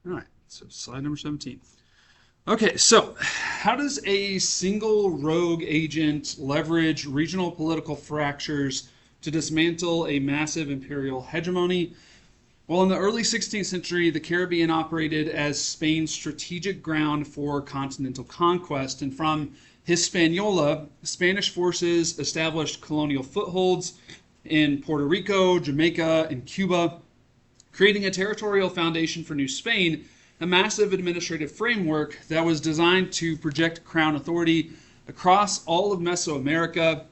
All right, so slide number 17. Okay, so how does a single rogue agent leverage regional political fractures to dismantle a massive imperial hegemony? Well, in the early 16th century, the Caribbean operated as Spain's strategic ground for continental conquest, and from Hispaniola, Spanish forces established colonial footholds in Puerto Rico, Jamaica, and Cuba, creating a territorial foundation for New Spain, a massive administrative framework that was designed to project crown authority across all of Mesoamerica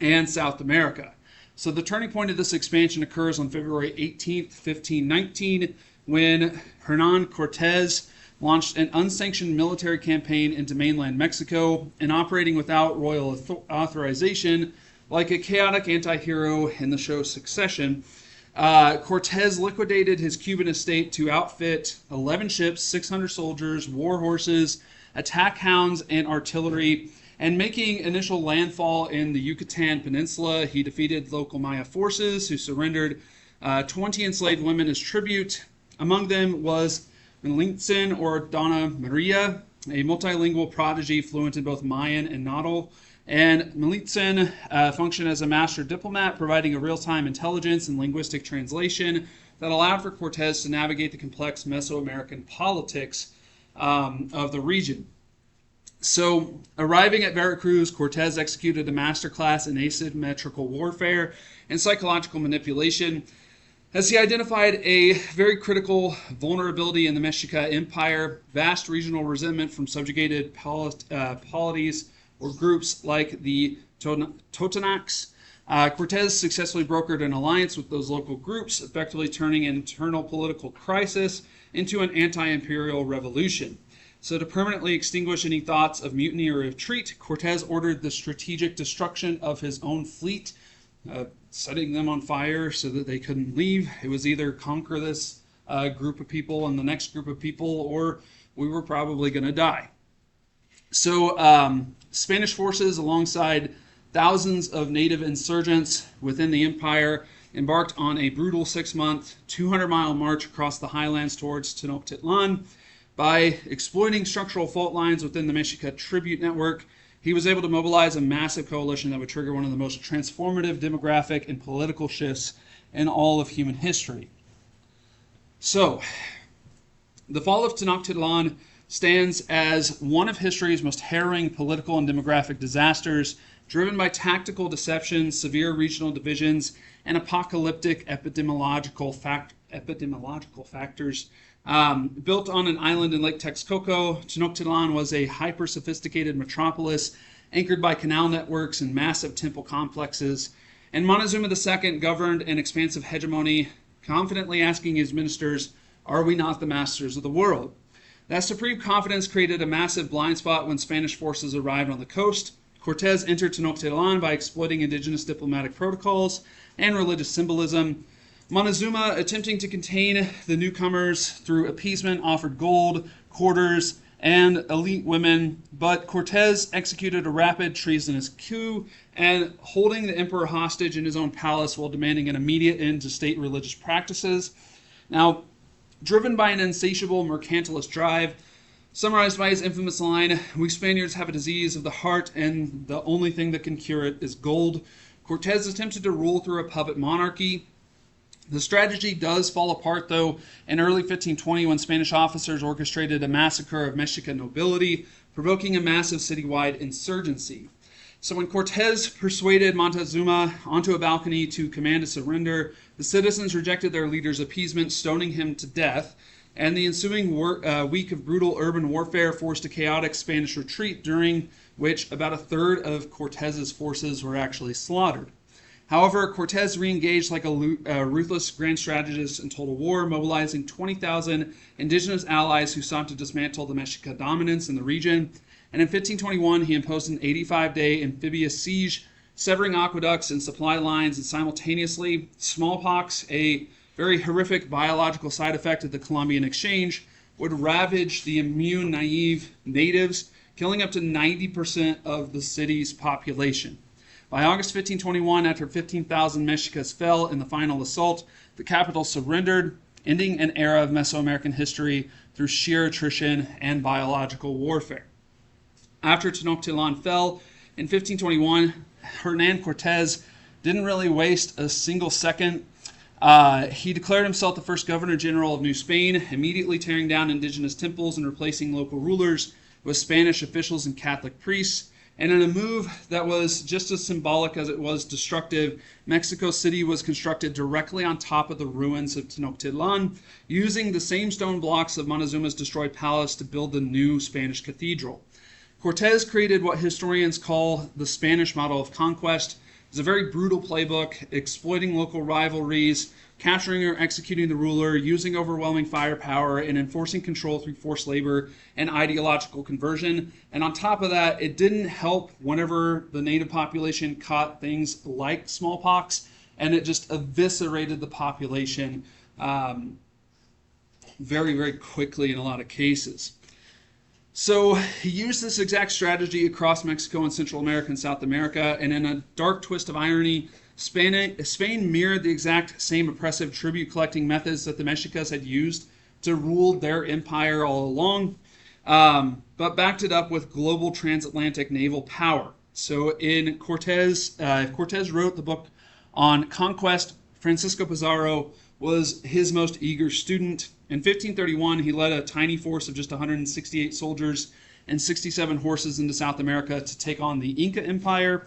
and South America. So the turning point of this expansion occurs on February 18th, 1519, when Hernan Cortez launched an unsanctioned military campaign into mainland Mexico, and operating without royal authorization, like a chaotic anti-hero in the show Succession. Cortez liquidated his Cuban estate to outfit 11 ships, 600 soldiers, war horses, attack hounds, and artillery. And making initial landfall in the Yucatan Peninsula, he defeated local Maya forces who surrendered 20 enslaved women as tribute. Among them was Melintzin, or Donna Maria, a multilingual prodigy fluent in both Mayan and Nahuatl. And Melintzin functioned as a master diplomat, providing a real-time intelligence and linguistic translation that allowed for Cortez to navigate the complex Mesoamerican politics of the region. So, arriving at Veracruz, Cortez executed a masterclass in asymmetrical warfare and psychological manipulation, as he identified a very critical vulnerability in the Mexica Empire: vast regional resentment from subjugated polities or groups like the Totonacs. Cortez successfully brokered an alliance with those local groups, effectively turning an internal political crisis into an anti-imperial revolution. So to permanently extinguish any thoughts of mutiny or retreat, Cortez ordered the strategic destruction of his own fleet, setting them on fire so that they couldn't leave. It was either conquer this group of people and the next group of people, or we were probably going to die. So Spanish forces, alongside thousands of native insurgents within the empire, embarked on a brutal 6-month, 200-mile march across the highlands towards Tenochtitlan. By exploiting structural fault lines within the Mexica tribute network, he was able to mobilize a massive coalition that would trigger one of the most transformative demographic and political shifts in all of human history. So, the fall of Tenochtitlan stands as one of history's most harrowing political and demographic disasters, driven by tactical deception, severe regional divisions, and apocalyptic epidemiological factors. Built on an island in Lake Texcoco, Tenochtitlan was a hyper-sophisticated metropolis anchored by canal networks and massive temple complexes, and Montezuma II governed an expansive hegemony, confidently asking his ministers, "Are we not the masters of the world?" That supreme confidence created a massive blind spot when Spanish forces arrived on the coast. Cortez entered Tenochtitlan by exploiting indigenous diplomatic protocols and religious symbolism. Montezuma, attempting to contain the newcomers through appeasement, offered gold, quarters, and elite women, but Cortez executed a rapid treasonous coup, and holding the emperor hostage in his own palace while demanding an immediate end to state religious practices. Now, driven by an insatiable mercantilist drive, summarized by his infamous line, "We Spaniards have a disease of the heart, and the only thing that can cure it is gold," Cortez attempted to rule through a puppet monarchy. The strategy does fall apart, though, in early 1520 when Spanish officers orchestrated a massacre of Mexican nobility, provoking a massive citywide insurgency. So when Cortez persuaded Montezuma onto a balcony to command a surrender, the citizens rejected their leader's appeasement, stoning him to death, and the ensuing week of brutal urban warfare forced a chaotic Spanish retreat, during which about a third of Cortez's forces were actually slaughtered. However, Cortez re-engaged like a ruthless grand strategist in total war, mobilizing 20,000 indigenous allies who sought to dismantle the Mexica dominance in the region. And in 1521, he imposed an 85-day amphibious siege, severing aqueducts and supply lines, and simultaneously, smallpox, a very horrific biological side effect of the Columbian Exchange, would ravage the immune, naive natives, killing up to 90% of the city's population. By August 1521, after 15,000 Mexicas fell in the final assault, the capital surrendered, ending an era of Mesoamerican history through sheer attrition and biological warfare. After Tenochtitlan fell in 1521, Hernan Cortez didn't really waste a single second. He declared himself the first governor general of New Spain, immediately tearing down indigenous temples and replacing local rulers with Spanish officials and Catholic priests. And in a move that was just as symbolic as it was destructive, Mexico City was constructed directly on top of the ruins of Tenochtitlan, using the same stone blocks of Montezuma's destroyed palace to build the new Spanish cathedral. Cortez created what historians call the Spanish model of conquest. It's a very brutal playbook, exploiting local rivalries, capturing or executing the ruler, using overwhelming firepower, and enforcing control through forced labor and ideological conversion. And on top of that, it didn't help whenever the native population caught things like smallpox, and it just eviscerated the population very, very quickly in a lot of cases. So he used this exact strategy across Mexico and Central America and South America, and in a dark twist of irony, Spain mirrored the exact same oppressive tribute-collecting methods that the Mexicas had used to rule their empire all along, but backed it up with global transatlantic naval power. So in Cortez wrote the book on conquest. Francisco Pizarro was his most eager student. In 1531, he led a tiny force of just 168 soldiers and 67 horses into South America to take on the Inca Empire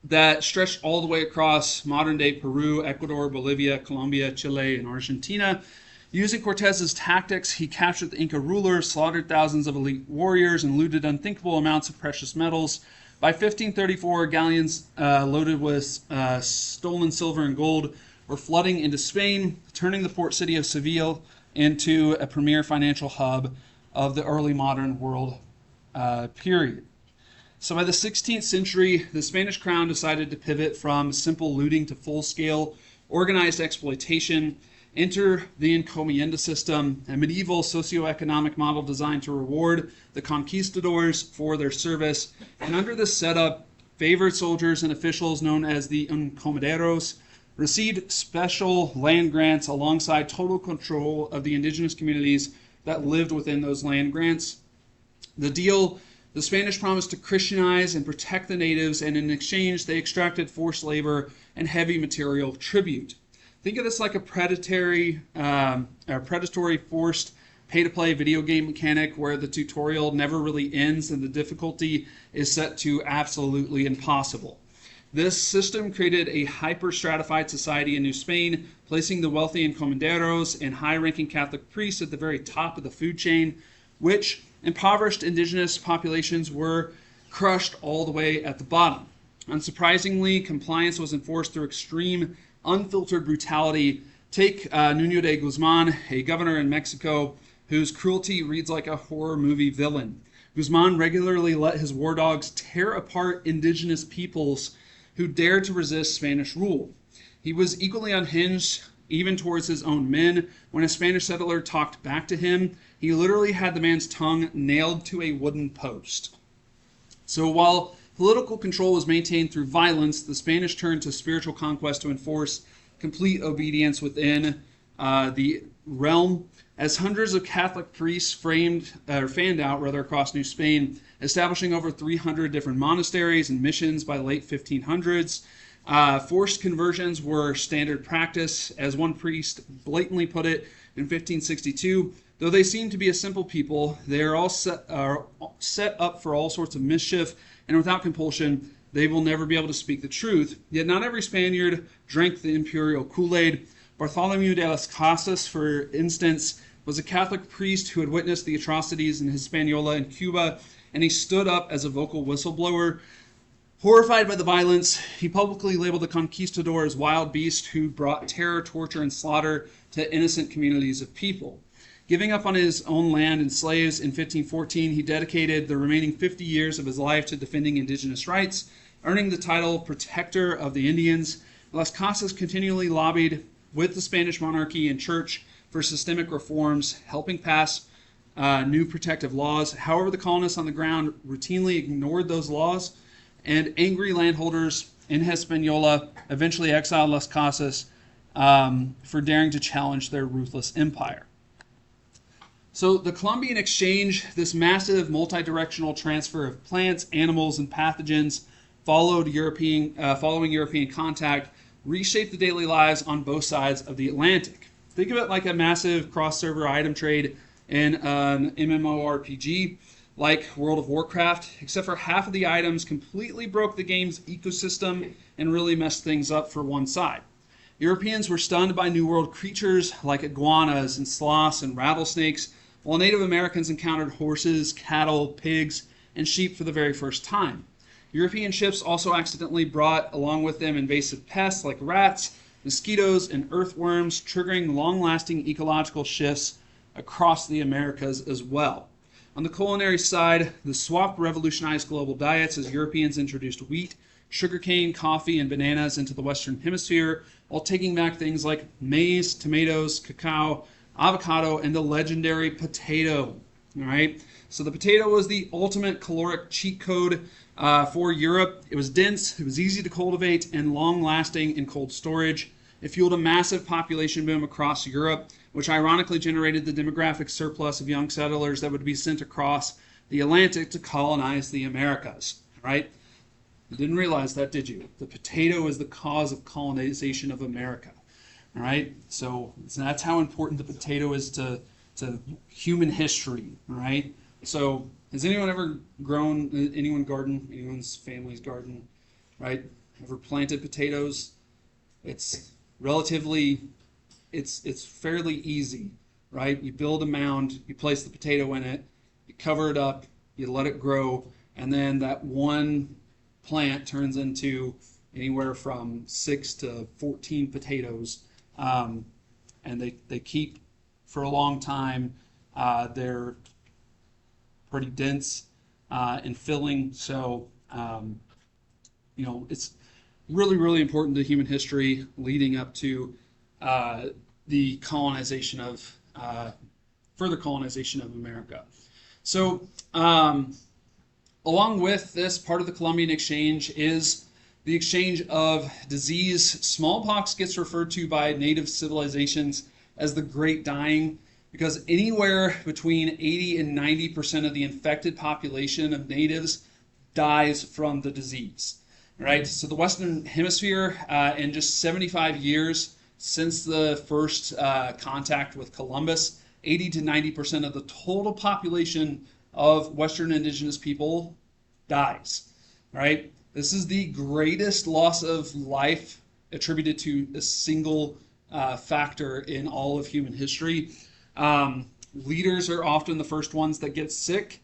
that stretched all the way across modern-day Peru, Ecuador, Bolivia, Colombia, Chile, and Argentina. Using Cortez's tactics, he captured the Inca ruler, slaughtered thousands of elite warriors, and looted unthinkable amounts of precious metals. By 1534, galleons loaded with stolen silver and gold were flooding into Spain, turning the port city of Seville into a premier financial hub of the early modern world period. So by the 16th century, the Spanish crown decided to pivot from simple looting to full-scale organized exploitation. Enter the encomienda system, a medieval socioeconomic model designed to reward the conquistadors for their service. And under this setup, favored soldiers and officials known as the encomenderos received special land grants alongside total control of the indigenous communities that lived within those land grants. The Spanish promised to Christianize and protect the natives, and in exchange, they extracted forced labor and heavy material tribute. Think of this like a predatory forced pay-to-play video game mechanic where the tutorial never really ends and the difficulty is set to absolutely impossible. This system created a hyper-stratified society in New Spain, placing the wealthy encomenderos and high-ranking Catholic priests at the very top of the food chain, which impoverished indigenous populations were crushed all the way at the bottom. Unsurprisingly, compliance was enforced through extreme, unfiltered brutality. Take Nuño de Guzman, a governor in Mexico whose cruelty reads like a horror movie villain. Guzman regularly let his war dogs tear apart indigenous peoples who dared to resist Spanish rule. He was equally unhinged, even towards his own men. When a Spanish settler talked back to him, he literally had the man's tongue nailed to a wooden post. So while political control was maintained through violence, the Spanish turned to spiritual conquest to enforce complete obedience within the realm. As hundreds of Catholic priests fanned out across New Spain, establishing over 300 different monasteries and missions by the late 1500s. Forced conversions were standard practice, as one priest blatantly put it in 1562. Though they seem to be a simple people, they are all set up for all sorts of mischief, and without compulsion, they will never be able to speak the truth. Yet not every Spaniard drank the imperial Kool-Aid. Bartholomew de las Casas, for instance, was a Catholic priest who had witnessed the atrocities in Hispaniola and Cuba, and he stood up as a vocal whistleblower. Horrified by the violence, he publicly labeled the conquistadors wild beasts who brought terror, torture, and slaughter to innocent communities of people. Giving up on his own land and slaves in 1514, he dedicated the remaining 50 years of his life to defending indigenous rights, earning the title Protector of the Indians. Las Casas continually lobbied with the Spanish monarchy and church for systemic reforms, helping pass new protective laws. However, the colonists on the ground routinely ignored those laws, and angry landholders in Hispaniola eventually exiled Las Casas for daring to challenge their ruthless empire. So the Columbian Exchange, this massive multi-directional transfer of plants, animals, and pathogens following European contact, reshaped the daily lives on both sides of the Atlantic. Think of it like a massive cross-server item trade in an MMORPG like World of Warcraft, except for half of the items completely broke the game's ecosystem and really messed things up for one side. Europeans were stunned by New World creatures like iguanas and sloths and rattlesnakes, while Native Americans encountered horses, cattle, pigs, and sheep for the very first time. European ships also accidentally brought along with them invasive pests like rats, mosquitoes, and earthworms, triggering long-lasting ecological shifts across the Americas as well. On the culinary side, the swap revolutionized global diets as Europeans introduced wheat, sugarcane, coffee, and bananas into the Western Hemisphere, while taking back things like maize, tomatoes, cacao, avocado, and the legendary potato. All right, so the potato was the ultimate caloric cheat code for Europe. It was dense, it was easy to cultivate, and long-lasting in cold storage. It fueled a massive population boom across Europe, which ironically generated the demographic surplus of young settlers that would be sent across the Atlantic to colonize the Americas. Right? You didn't realize that, did you? The potato is the cause of colonization of America. All right, so that's how important the potato is to human history. All right, so has anyone ever grown, anyone's family's garden, right? Ever planted potatoes? It's relatively, it's fairly easy, right? You build a mound, you place the potato in it, you cover it up, you let it grow, and then that one plant turns into anywhere from 6 to 14 potatoes. And they keep for a long time. They're pretty dense and filling, so it's really, really important to human history leading up to the colonization of further colonization of America. So along with this, part of the Columbian Exchange is the exchange of disease. Smallpox gets referred to by native civilizations as the Great Dying because anywhere between 80 and 90% of the infected population of natives dies from the disease. Right? So the Western Hemisphere, in just 75 years since the first contact with Columbus, 80 to 90% of the total population of Western indigenous people dies. Right? This is the greatest loss of life attributed to a single factor in all of human history. Leaders are often the first ones that get sick,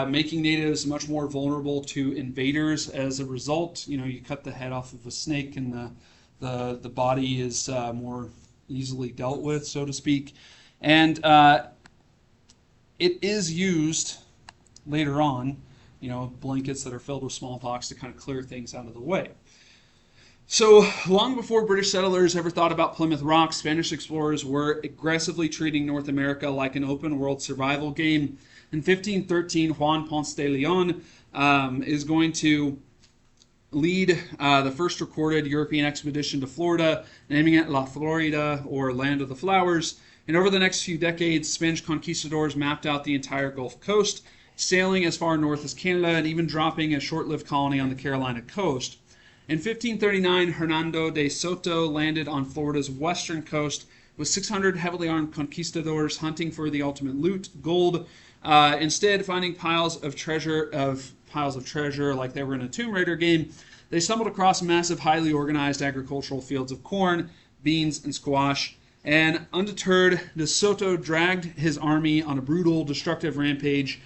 making natives much more vulnerable to invaders. As a result, you cut the head off of a snake and the body is more easily dealt with, so to speak. And it is used later on, blankets that are filled with smallpox to kind of clear things out of the way. So long before British settlers ever thought about Plymouth Rock, Spanish explorers were aggressively treating North America like an open world survival game. In 1513, Juan Ponce de Leon is going to lead the first recorded European expedition to Florida, naming it La Florida, or Land of the Flowers. And over the next few decades, Spanish conquistadors mapped out the entire Gulf Coast, sailing as far north as Canada and even dropping a short-lived colony on the Carolina coast. In 1539, Hernando de Soto landed on Florida's western coast with 600 heavily armed conquistadors hunting for the ultimate loot, gold. Instead, finding piles of treasure like they were in a Tomb Raider game, they stumbled across massive, highly organized agricultural fields of corn, beans, and squash. And undeterred, de Soto dragged his army on a brutal, destructive rampage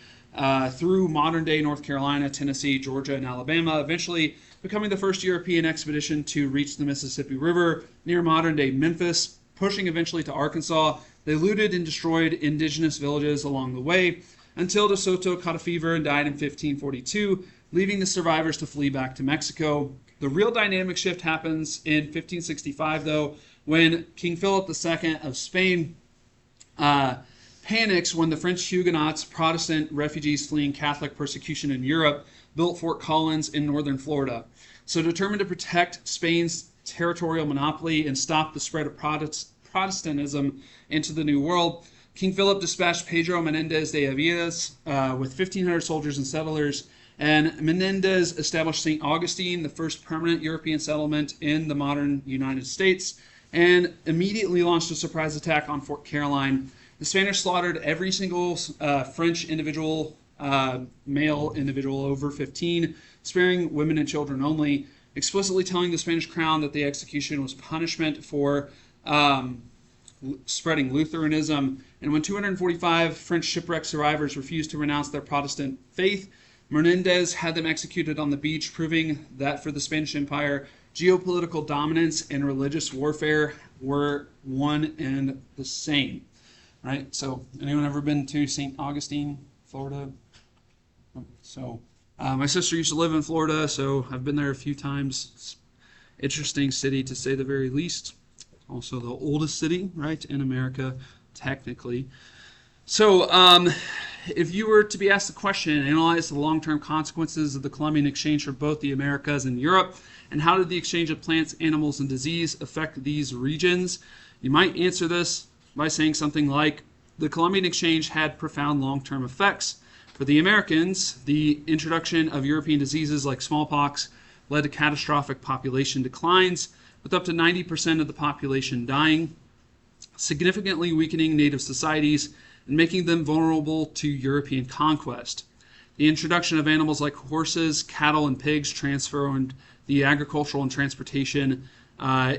through modern-day North Carolina, Tennessee, Georgia, and Alabama, eventually becoming the first European expedition to reach the Mississippi River near modern-day Memphis, pushing eventually to Arkansas. They looted and destroyed indigenous villages along the way until de Soto caught a fever and died in 1542, leaving the survivors to flee back to Mexico. The real dynamic shift happens in 1565, though, when King Philip II of Spain panics when the French Huguenots, Protestant refugees fleeing Catholic persecution in Europe, built Fort Collins in northern Florida. So determined to protect Spain's territorial monopoly and stop the spread of Protestantism into the New World, King Philip dispatched Pedro Menendez de Aviles with 1,500 soldiers and settlers, and Menendez established St. Augustine, the first permanent European settlement in the modern United States, and immediately launched a surprise attack on Fort Caroline. The Spanish slaughtered every single French individual, male individual over 15, sparing women and children only, explicitly telling the Spanish crown that the execution was punishment for spreading Lutheranism. And when 245 French shipwreck survivors refused to renounce their Protestant faith, Menendez had them executed on the beach, proving that for the Spanish Empire, geopolitical dominance and religious warfare were one and the same. Right? So, anyone ever been to St. Augustine, Florida? So, my sister used to live in Florida, so I've been there a few times. It's an interesting city, to say the very least. Also the oldest city, right, in America, technically. So, if you were to be asked the question, analyze the long-term consequences of the Columbian exchange for both the Americas and Europe, and how did the exchange of plants, animals, and disease affect these regions, you might answer this by saying something like, the Columbian exchange had profound long-term effects. For the Americans, the introduction of European diseases like smallpox led to catastrophic population declines, with up to 90% of the population dying, significantly weakening native societies and making them vulnerable to European conquest. The introduction of animals like horses, cattle, and pigs transformed the agricultural and transportation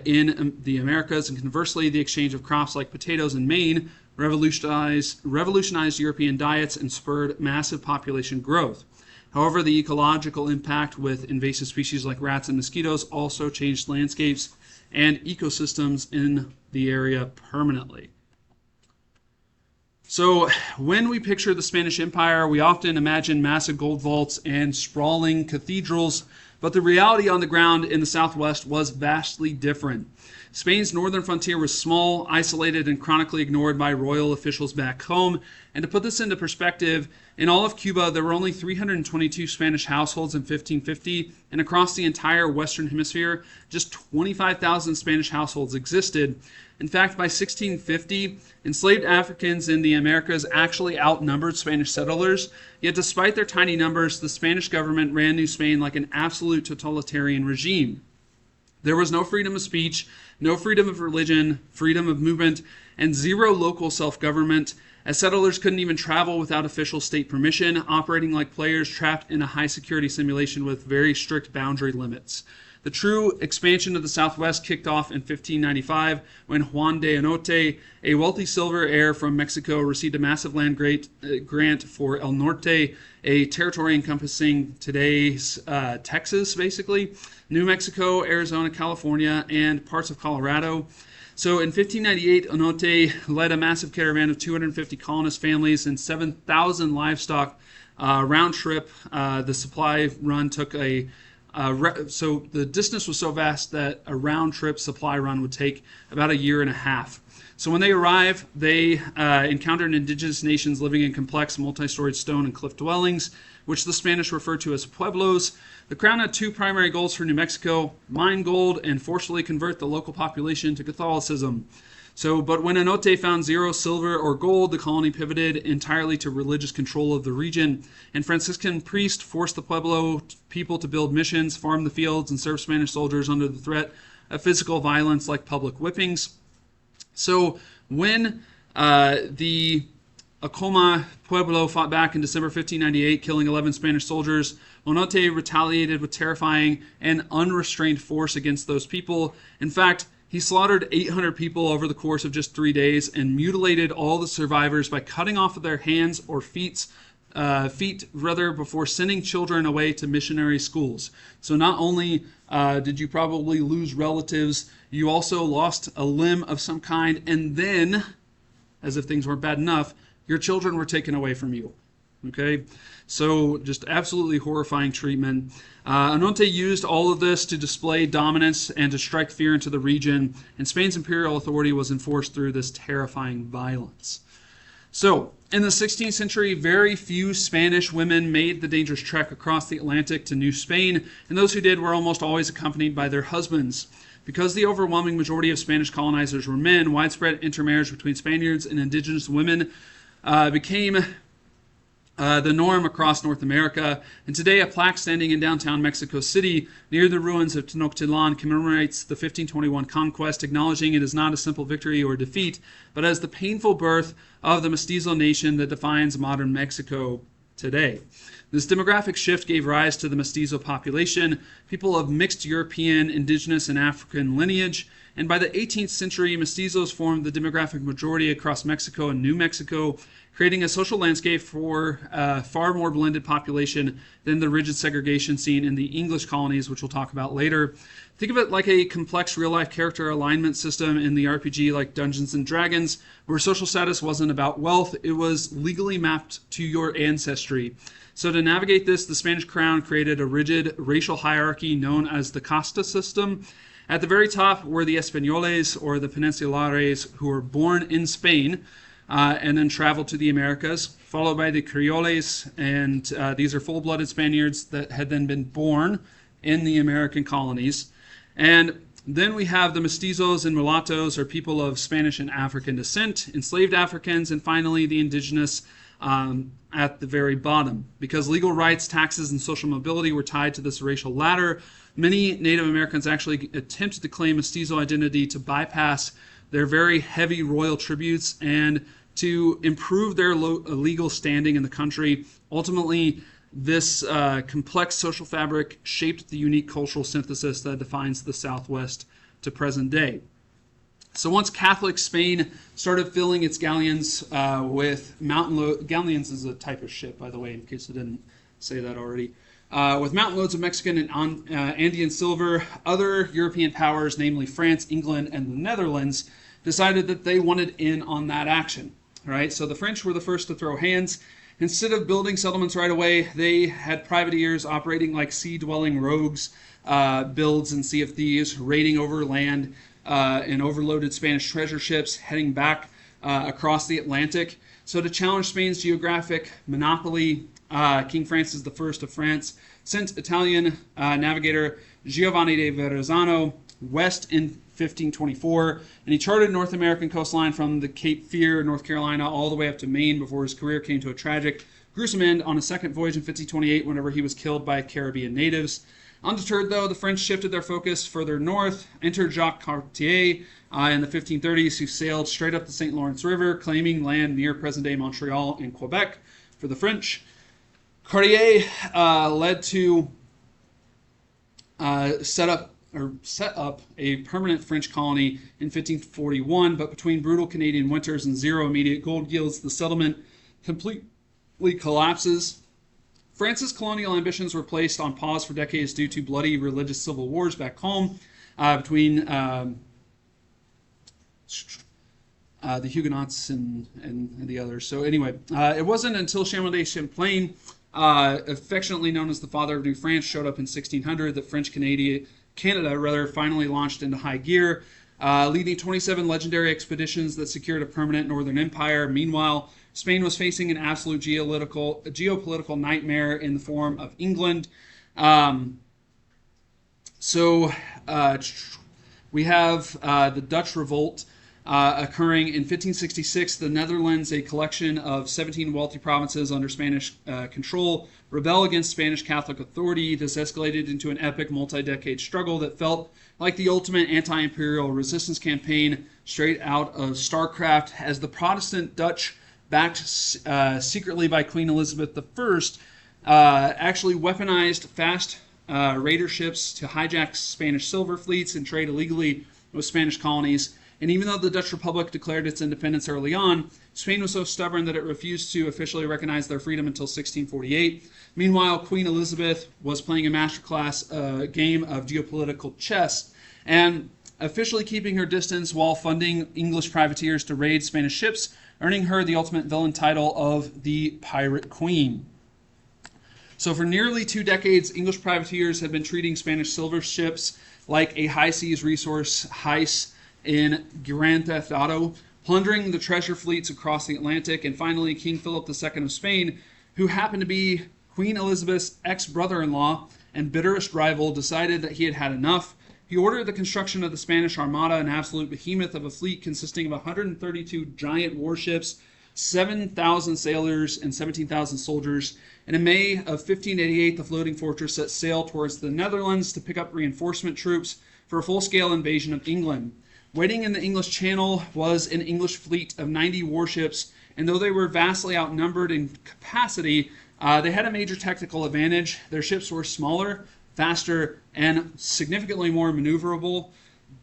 in the Americas, and conversely, the exchange of crops like potatoes in Maine revolutionized European diets and spurred massive population growth. However, the ecological impact with invasive species like rats and mosquitoes also changed landscapes and ecosystems in the area permanently. So, when we picture the Spanish Empire, we often imagine massive gold vaults and sprawling cathedrals, but the reality on the ground in the Southwest was vastly different. Spain's northern frontier was small, isolated, and chronically ignored by royal officials back home. And to put this into perspective, in all of Cuba, there were only 322 Spanish households in 1550, and across the entire Western Hemisphere, just 25,000 Spanish households existed. In fact, by 1650, enslaved Africans in the Americas actually outnumbered Spanish settlers, yet despite their tiny numbers, the Spanish government ran New Spain like an absolute totalitarian regime. There was no freedom of speech, no freedom of religion, freedom of movement, and zero local self-government, as settlers couldn't even travel without official state permission, operating like players trapped in a high-security simulation with very strict boundary limits. The true expansion of the Southwest kicked off in 1595 when Juan de Onote, a wealthy silver heir from Mexico, received a massive land grant for El Norte, a territory encompassing today's Texas, New Mexico, Arizona, California, and parts of Colorado. So in 1598, Onote led a massive caravan of 250 colonist families and 7,000 livestock round trip. The supply run took so the distance was so vast that a round-trip supply run would take about a year and a half. So when they arrived, they encountered indigenous nations living in complex multi-storied stone and cliff dwellings, which the Spanish referred to as pueblos. The crown had two primary goals for New Mexico: mine gold and forcefully convert the local population to Catholicism. But when Onote found zero silver or gold, the colony pivoted entirely to religious control of the region, and Franciscan priests forced the Pueblo people to build missions, farm the fields, and serve Spanish soldiers under the threat of physical violence like public whippings. So when the Acoma Pueblo fought back in December 1598, killing 11 Spanish soldiers, Onote retaliated with terrifying and unrestrained force against those people. In fact, he slaughtered 800 people over the course of just 3 days and mutilated all the survivors by cutting off their hands or feet before sending children away to missionary schools. So not only did you probably lose relatives, you also lost a limb of some kind, and then, as if things weren't bad enough, your children were taken away from you. Okay, so just absolutely horrifying treatment. Onote used all of this to display dominance and to strike fear into the region, and Spain's imperial authority was enforced through this terrifying violence. So, in the 16th century, very few Spanish women made the dangerous trek across the Atlantic to New Spain, and those who did were almost always accompanied by their husbands. Because the overwhelming majority of Spanish colonizers were men, widespread intermarriage between Spaniards and indigenous women became the norm across North America. And today, a plaque standing in downtown Mexico City near the ruins of Tenochtitlan commemorates the 1521 conquest, acknowledging it is not a simple victory or defeat, but as the painful birth of the mestizo nation that defines modern Mexico today. This demographic shift gave rise to the mestizo population, people of mixed European, indigenous, and African lineage. And by the 18th century, mestizos formed the demographic majority across Mexico and New Mexico, creating a social landscape for a far more blended population than the rigid segregation seen in the English colonies, which we'll talk about later. Think of it like a complex real-life character alignment system in the RPG like Dungeons & Dragons, where social status wasn't about wealth, it was legally mapped to your ancestry. So to navigate this, the Spanish crown created a rigid racial hierarchy known as the casta system. At the very top were the Españoles, or the Peninsulares, who were born in Spain, and then traveled to the Americas, followed by the Creoles, and these are full-blooded Spaniards that had then been born in the American colonies. And then we have the mestizos and mulattoes, or people of Spanish and African descent, enslaved Africans, and finally the indigenous at the very bottom. Because legal rights, taxes, and social mobility were tied to this racial ladder, many Native Americans actually attempted to claim mestizo identity to bypass their very heavy royal tributes and to improve their legal standing in the country. Ultimately, this complex social fabric shaped the unique cultural synthesis that defines the Southwest to present day. So once Catholic Spain started filling its galleons with galleons is a type of ship, by the way, in case I didn't say that already, with mountain loads of Mexican and Andean silver, other European powers, namely France, England, and the Netherlands, decided that they wanted in on that action. Right? So the French were the first to throw hands. Instead of building settlements right away, they had privateers operating like sea-dwelling rogues, builds and Sea of Thieves, raiding over land and overloaded Spanish treasure ships, heading back across the Atlantic. So to challenge Spain's geographic monopoly, King Francis I of France sent Italian navigator Giovanni de Verrazzano west in 1524, and he charted North American coastline from the Cape Fear, North Carolina, all the way up to Maine before his career came to a tragic, gruesome end on a second voyage in 1528 whenever he was killed by Caribbean natives. Undeterred, though, the French shifted their focus further north, entered Jacques Cartier in the 1530s, who sailed straight up the St. Lawrence River, claiming land near present-day Montreal and Quebec for the French. Cartier led to set up a permanent French colony in 1541, but between brutal Canadian winters and zero immediate gold yields, the settlement completely collapses. France's colonial ambitions were placed on pause for decades due to bloody religious civil wars back home between the Huguenots and the others. So anyway, it wasn't until Chateauneuf de Champlain, affectionately known as the father of New France, showed up in 1600 that Canada finally launched into high gear, leading 27 legendary expeditions that secured a permanent northern empire. Meanwhile, Spain was facing an absolute geopolitical nightmare in the form of England. We have the Dutch Revolt occurring in 1566. The Netherlands, a collection of 17 wealthy provinces under Spanish control, rebel against Spanish Catholic authority. This escalated into an epic multi-decade struggle that felt like the ultimate anti-imperial resistance campaign straight out of StarCraft, as the Protestant Dutch, backed secretly by Queen Elizabeth I, actually weaponized fast raider ships to hijack Spanish silver fleets and trade illegally with Spanish colonies. And even though the Dutch Republic declared its independence early on, Spain was so stubborn that it refused to officially recognize their freedom until 1648. Meanwhile, Queen Elizabeth was playing a masterclass game of geopolitical chess and officially keeping her distance while funding English privateers to raid Spanish ships, earning her the ultimate villain title of the Pirate Queen. So for nearly 2 decades, English privateers had been treating Spanish silver ships like a high seas resource heist in Grand Theft Auto, plundering the treasure fleets across the Atlantic. And finally, King Philip II of Spain, who happened to be Queen Elizabeth's ex-brother-in-law and bitterest rival, decided that he had had enough He ordered the construction of the Spanish Armada, an absolute behemoth of a fleet consisting of 132 giant warships, 7,000 sailors, and 17,000 soldiers. And in May of 1588, the floating fortress set sail towards the Netherlands to pick up reinforcement troops for a full-scale invasion of England. Waiting in the English Channel was an English fleet of 90 warships, and though they were vastly outnumbered in capacity, they had a major technical advantage. Their ships were smaller, faster, and significantly more maneuverable,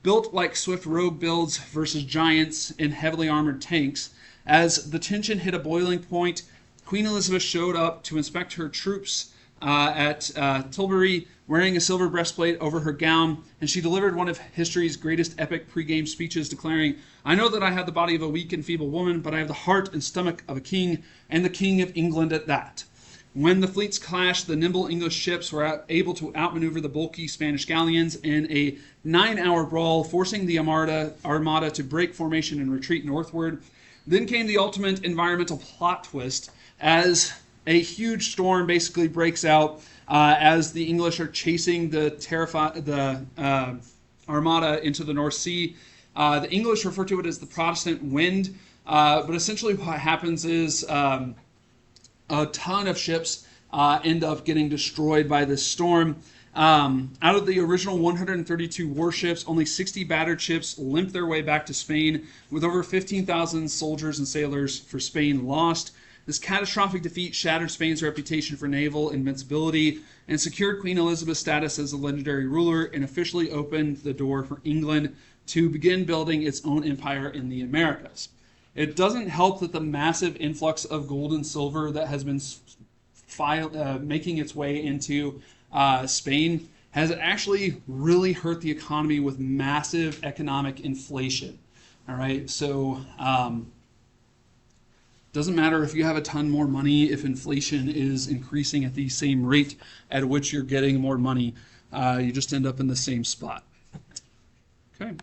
built like swift rogue builds versus giants in heavily armored tanks. As the tension hit a boiling point, Queen Elizabeth showed up to inspect her troops at Tilbury, wearing a silver breastplate over her gown, and she delivered one of history's greatest epic pregame speeches, declaring, "I know that I have the body of a weak and feeble woman, but I have the heart and stomach of a king, and the King of England at that." When the fleets clashed, the nimble English ships were able to outmaneuver the bulky Spanish galleons in a 9-hour brawl, forcing the Armada to break formation and retreat northward. Then came the ultimate environmental plot twist, as a huge storm basically breaks out as the English are chasing the Armada into the North Sea. The English refer to it as the Protestant wind, but essentially what happens is a ton of ships end up getting destroyed by this storm. Out of the original 132 warships, only 60 battered ships limped their way back to Spain, with over 15,000 soldiers and sailors for Spain lost. This catastrophic defeat shattered Spain's reputation for naval invincibility and secured Queen Elizabeth's status as a legendary ruler, and officially opened the door for England to begin building its own empire in the Americas. It doesn't help that the massive influx of gold and silver that has been making its way into Spain has actually really hurt the economy with massive economic inflation. All right, so doesn't matter if you have a ton more money, if inflation is increasing at the same rate at which you're getting more money, you just end up in the same spot. Okay.